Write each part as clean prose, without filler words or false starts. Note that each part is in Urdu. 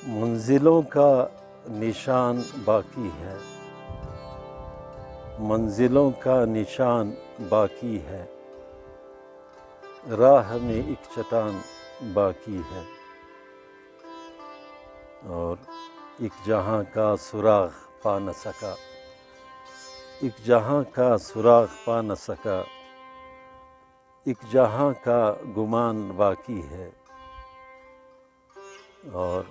منزلوں کا نشان باقی ہے، منزلوں کا نشان باقی ہے، راہ میں ایک چٹان باقی ہے، اور ایک جہاں کا سراغ پا نہ سکا، ایک جہاں کا سراغ پا نہ سکا، ایک جہاں کا گمان باقی ہے، اور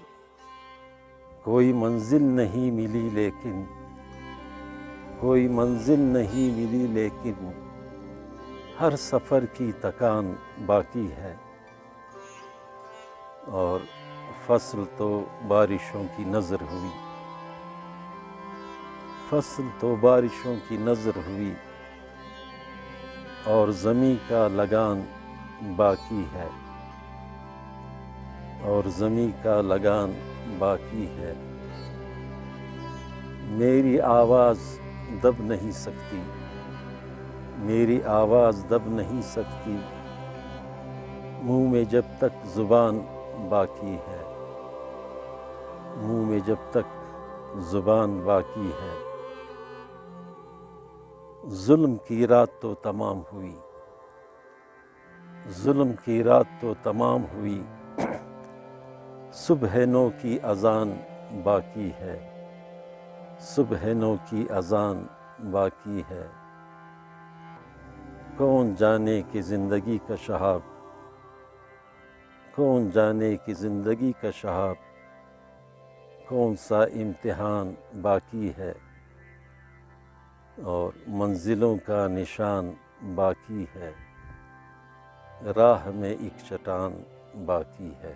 کوئی منزل نہیں ملی لیکن کوئی منزل نہیں ملی لیکن ہر سفر کی تکان باقی ہے، اور فصل تو بارشوں کی نظر ہوئی، فصل تو بارشوں کی نظر ہوئی، اور زمیں کا لگان باقی ہے، اور زمیں کا لگان باقی ہے، میری آواز دب نہیں سکتی، میری آواز دب نہیں سکتی، منہ میں جب تک زبان باقی ہے، منہ میں جب تک زبان باقی ہے، ظلم کی رات تو تمام ہوئی، ظلم کی رات تو تمام ہوئی، صبح نو کی اذان باقی ہے، صبح نو کی اذان باقی ہے، کون جانے کہ زندگی کا شہاب، کون جانے کہ زندگی کا شہاب کون سا امتحان باقی ہے، اور منزلوں کا نشان باقی ہے، راہ میں ایک چٹان باقی ہے۔